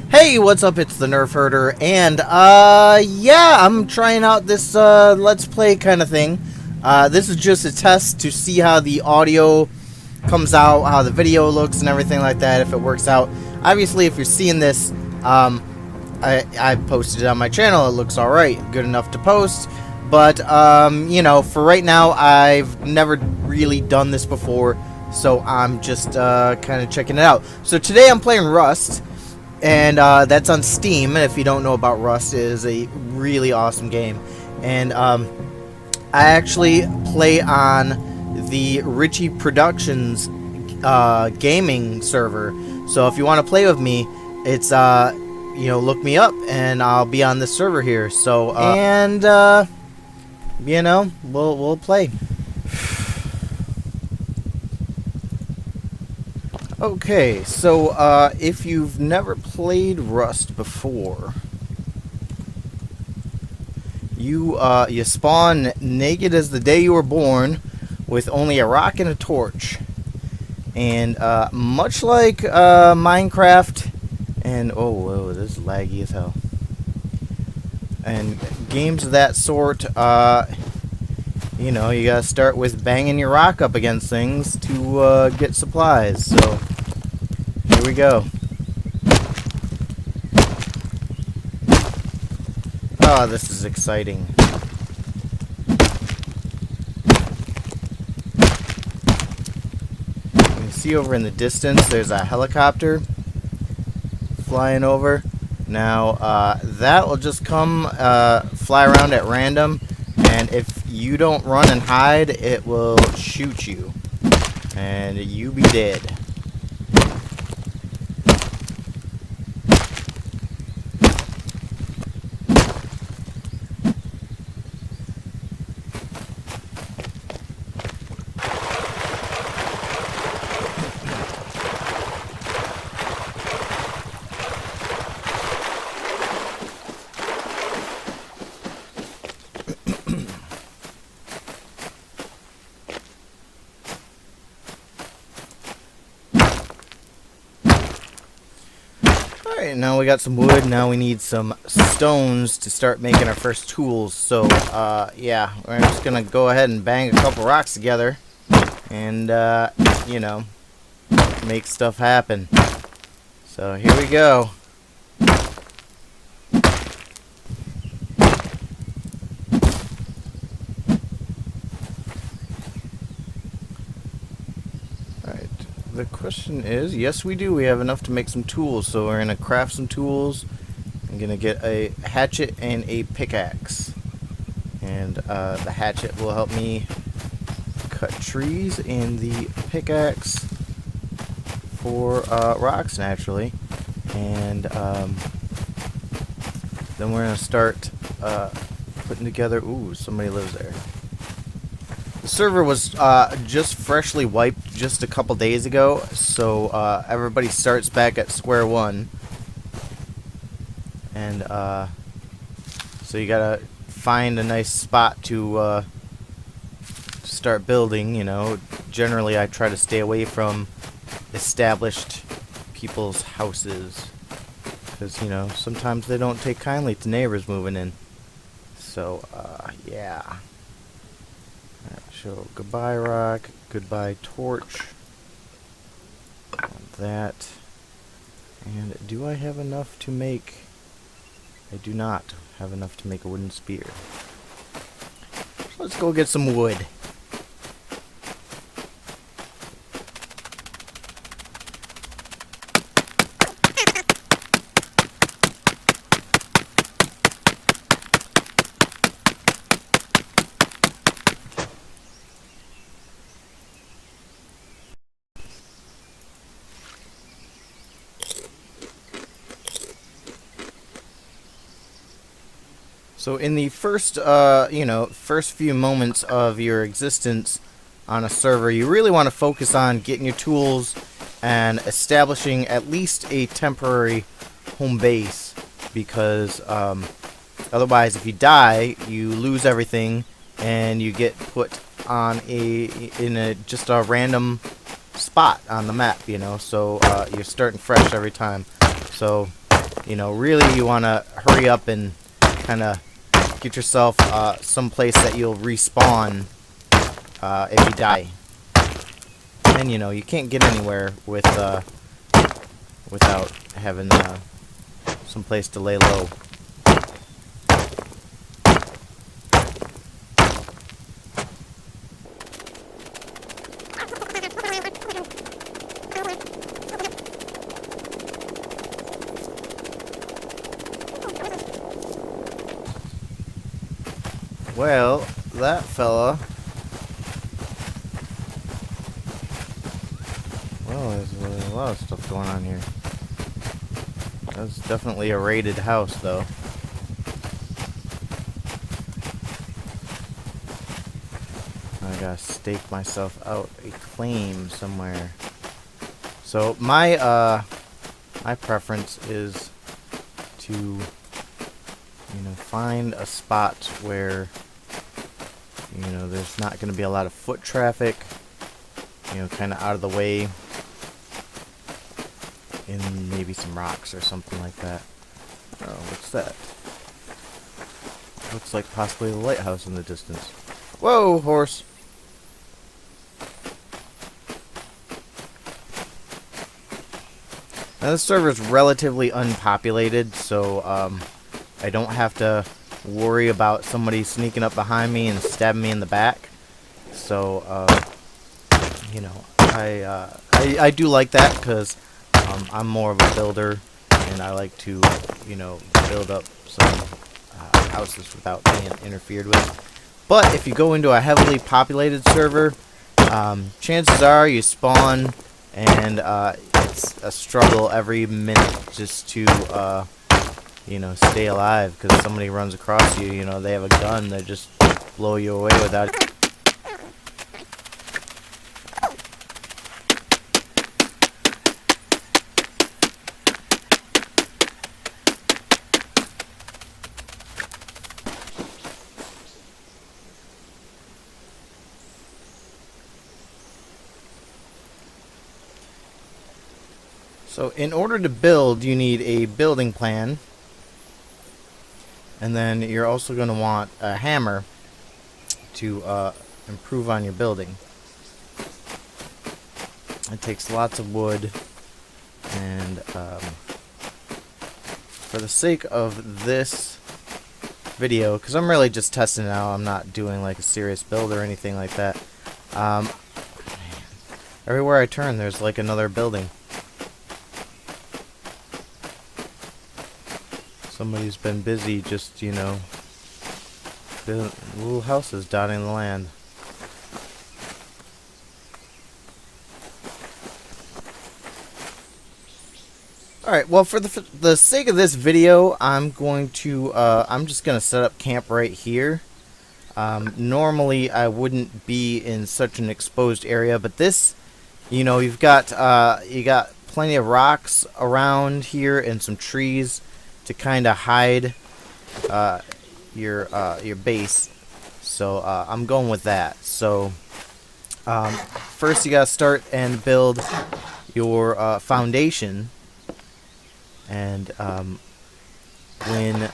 Hey, what's up? It's the Nerf Herder, and yeah, I'm trying out this Let's Play kind of thing. This is just a test to see how the audio comes out, how the video looks, and everything like that. If it works out, obviously, if you're seeing this, I posted it on my channel. It looks all right, good enough to post. But you know, for right now, I've never really done this before, so I'm just kind of checking it out. So today, I'm playing Rust. And that's on Steam. If you don't know about Rust, it is a really awesome game. And I actually play on the Richey Productions Gaming server. So if you want to play with me, it's you know, look me up, and I'll be on this server here. So you know, we'll play. Okay, so if you've never played Rust before, you spawn naked as the day you were born, with only a rock and a torch, and much like Minecraft, and oh, whoa, this is laggy as hell, and games of that sort, you know, you gotta start with banging your rock up against things to get supplies. So here we go. Oh, this is exciting. You can see over in the distance there's a helicopter flying over. Now that will just come fly around at random, and if you don't run and hide, it will shoot you, and you be dead. Alright, now we got some wood. Now we need some stones to start making our first tools. So, yeah, we're just gonna go ahead and bang a couple rocks together and, you know, make stuff happen. So, here we go. The question is, yes we do, we have enough to make some tools, so we're going to craft some tools. I'm going to get a hatchet and a pickaxe, and the hatchet will help me cut trees, and the pickaxe for rocks naturally, and then we're going to start putting together. Ooh, somebody lives there. The server was just freshly wiped just a couple days ago, so everybody starts back at square one. And so you gotta find a nice spot to start building, you know. Generally, I try to stay away from established people's houses, because, you know, sometimes they don't take kindly to neighbors moving in. So, yeah. So, goodbye rock, goodbye torch, that, and do I have enough to make, I do not have enough to make a wooden spear. Let's go get some wood. So in the first, you know, first few moments of your existence on a server, you really want to focus on getting your tools and establishing at least a temporary home base, because otherwise, if you die, you lose everything, and you get put on just a random spot on the map, you know. So you're starting fresh every time. So you know, really you want to hurry up and kind of get yourself someplace that you'll respawn if you die. And you know, you can't get anywhere with without having some place to lay low. Well, that fella. Well, there's a lot of stuff going on here. That's definitely a raided house, though. I gotta stake myself out a claim somewhere. So my my preference is to, you know, find a spot where, you know, there's not going to be a lot of foot traffic, you know, kind of out of the way, and maybe some rocks or something like that. Oh, what's that? Looks like possibly the lighthouse in the distance. Whoa, horse! Now this server is relatively unpopulated, so I don't have to worry about somebody sneaking up behind me and stabbing me in the back. So, you know, I do like that because I'm more of a builder, and I like to, you know, build up some houses without being interfered with. But if you go into a heavily populated server, chances are you spawn, and it's a struggle every minute just to you know, stay alive, because somebody runs across you, you know, they have a gun, they just blow you away without it. So in order to build, you need a building plan. And then you're also going to want a hammer to improve on your building. It takes lots of wood, and for the sake of this video, because I'm really just testing it out, I'm not doing like a serious build or anything like that. Everywhere I turn, there's like another building. Somebody's been busy just, you know, building little houses dotting the land. Alright, well, for the sake of this video, I'm just gonna set up camp right here. Normally, I wouldn't be in such an exposed area, but this, you know, you got plenty of rocks around here and some trees to kind of hide your base, so I'm going with that. So first you gotta start and build your foundation, and when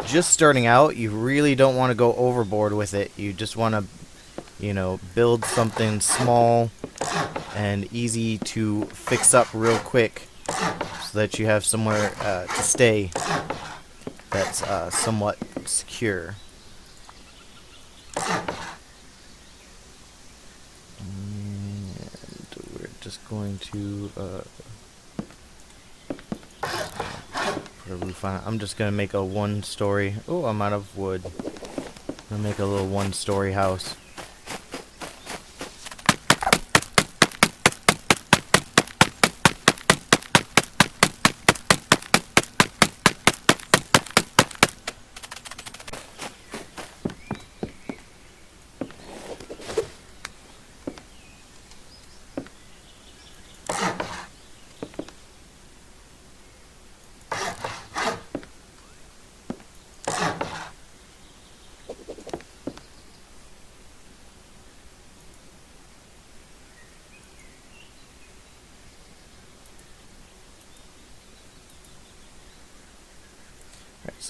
just starting out, you really don't want to go overboard with it. You just want to, you know, build something small and easy to fix up real quick, so that you have somewhere to stay that's somewhat secure. And we're just going to put a roof on it. I'm just going to make a one-story... Oh, I'm out of wood. I'm going to make a little one-story house.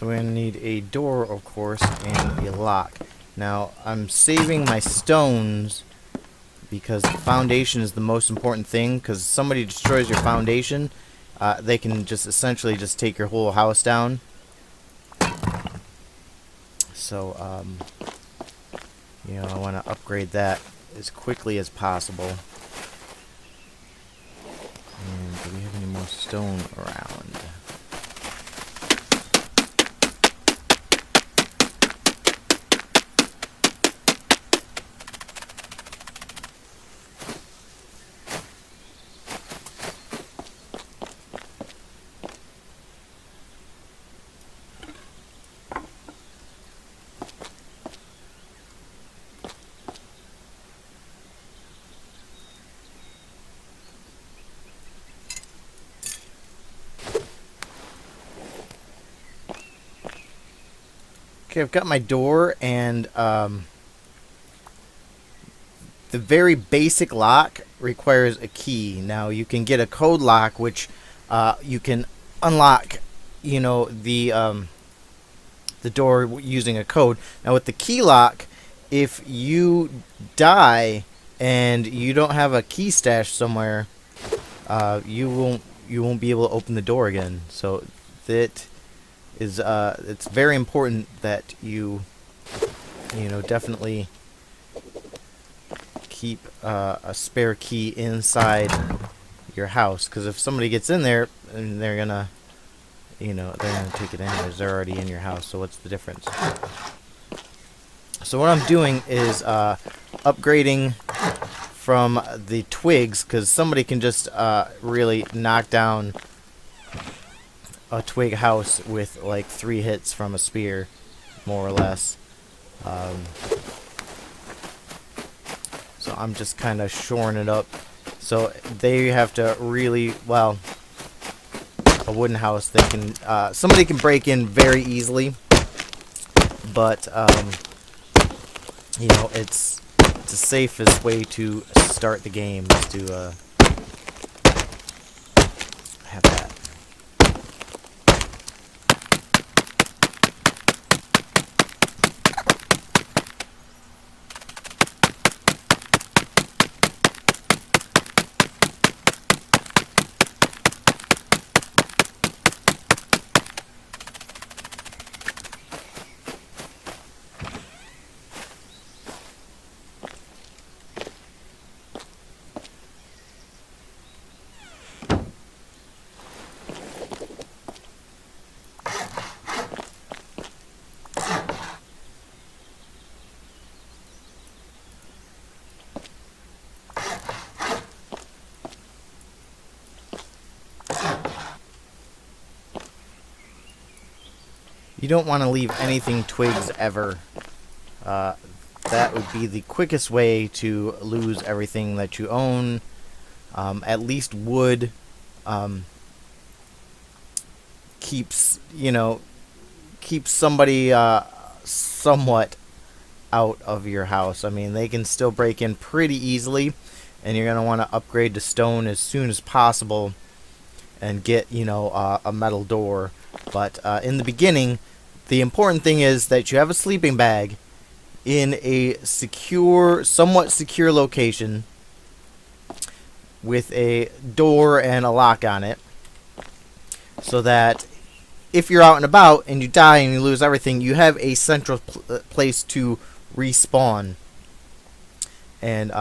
So we're going to need a door, of course, and a lock. Now, I'm saving my stones because the foundation is the most important thing, because if somebody destroys your foundation, they can just essentially just take your whole house down. So, you know, I want to upgrade that as quickly as possible. And do we have any more stone around? Okay, I've got my door, and the very basic lock requires a key. Now, you can get a code lock, which you can unlock, you know, the door using a code. Now, with the key lock, if you die and you don't have a key stash somewhere, you won't be able to open the door again. So that is it's very important that you know, definitely keep a spare key inside your house, because if somebody gets in there, and they're gonna, you know, they're gonna take it anyways. They're already in your house, so what's the difference? So what I'm doing is upgrading from the twigs, because somebody can just really knock down a twig house with like 3 hits from a spear, more or less. So I'm just kind of shoring it up. So they have to really, well, a wooden house, they can, somebody can break in very easily, but you know, it's the safest way to start the game is to have that. You don't want to leave anything twigs ever. That would be the quickest way to lose everything that you own. At least wood keeps, you know, keeps somebody somewhat out of your house. I mean, they can still break in pretty easily, and you're going to want to upgrade to stone as soon as possible and get, you know, a metal door. But in the beginning, the important thing is that you have a sleeping bag in a secure, somewhat secure location with a door and a lock on it, so that if you're out and about and you die and you lose everything, you have a central place to respawn. And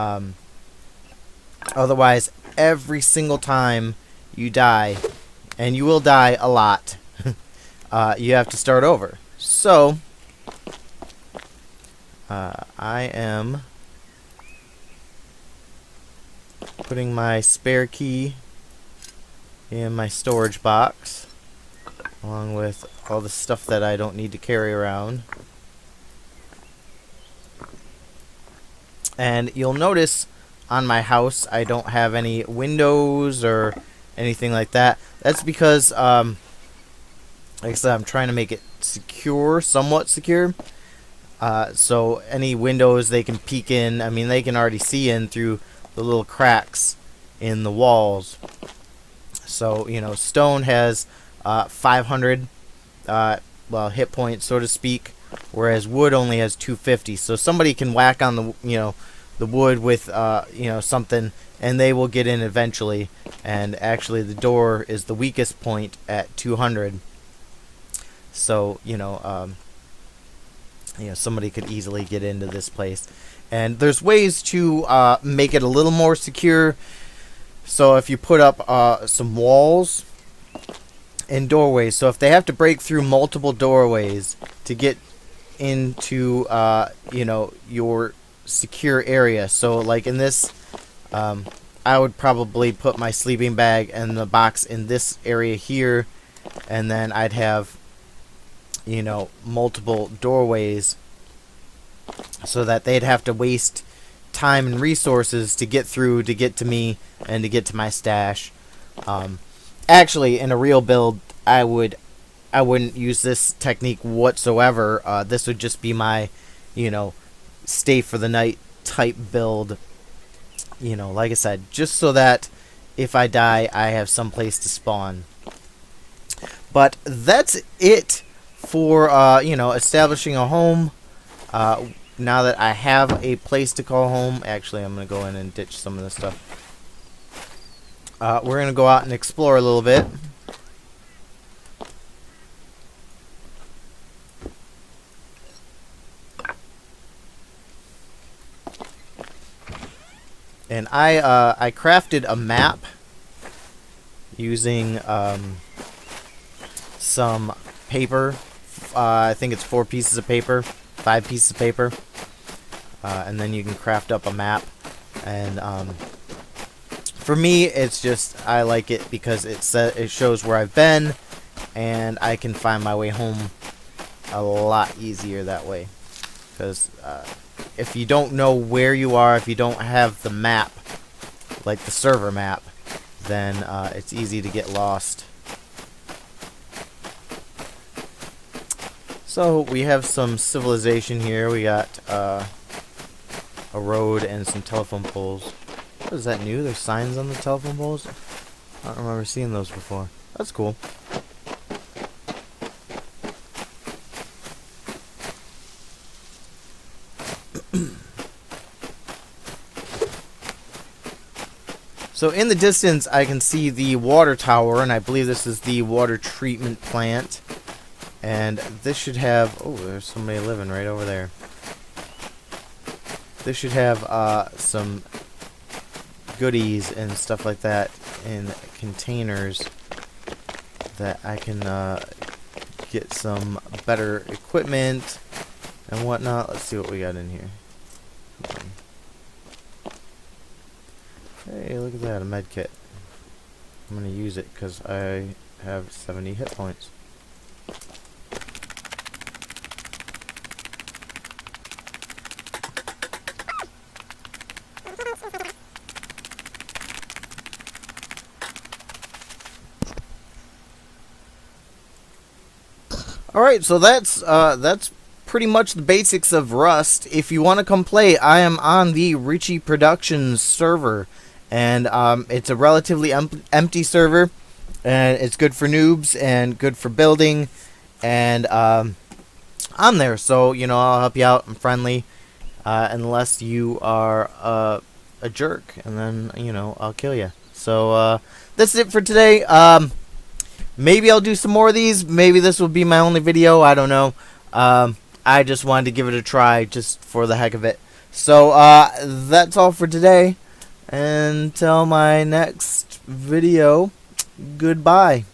otherwise, every single time you die, and you will die a lot, you have to start over. So I am putting my spare key in my storage box, along with all the stuff that I don't need to carry around. And you'll notice on my house I don't have any windows or anything like that. That's because like I said, I'm trying to make it secure, somewhat secure. So any windows they can peek in, I mean, they can already see in through the little cracks in the walls. So, you know, stone has 500 well, hit points, so to speak, whereas wood only has 250. So somebody can whack on the the wood with something, and they will get in eventually. And actually, the door is the weakest point at 200. So somebody could easily get into this place. And there's ways to make it a little more secure. So if you put up some walls and doorways, so if they have to break through multiple doorways to get into your secure area. So like in this, I would probably put my sleeping bag and the box in this area here, and then I'd have multiple doorways, so that they'd have to waste time and resources to get through, to get to me, and to get to my stash. Actually, in a real build, I wouldn't use this technique whatsoever. This would just be my, stay for the night type build. Like I said, just so that if I die, I have some place to spawn. But that's it for establishing a home. Now that I have a place to call home, actually I'm gonna go in and ditch some of this stuff. We're gonna go out and explore a little bit. And I crafted a map using some paper. I think it's 4 pieces of paper, 5 pieces of paper, and then you can craft up a map. And for me, it's just, I like it because it shows where I've been, and I can find my way home a lot easier that way. Because if you don't know where you are, if you don't have the map, like the server map, then it's easy to get lost. So we have some civilization here. We got a road and some telephone poles. What is that new? There's signs on the telephone poles? I don't remember seeing those before. That's cool. So in the distance, I can see the water tower, and I believe this is the water treatment plant. And this should have... oh, there's somebody living right over there. This should have some goodies and stuff like that in containers that I can get some better equipment and whatnot. Let's see what we got in here. Hey, look at that, a med kit. I'm going to use it because I have 70 hit points. Alright, so that's pretty much the basics of Rust. If you want to come play, I am on the Richey Productions server. And it's a relatively empty server, and it's good for noobs and good for building. And I'm there, so I'll help you out. I'm friendly, unless you are a jerk, and then I'll kill you. So that's it for today. Maybe I'll do some more of these. Maybe this will be my only video. I don't know. I just wanted to give it a try, just for the heck of it. So that's all for today. Until my next video, goodbye.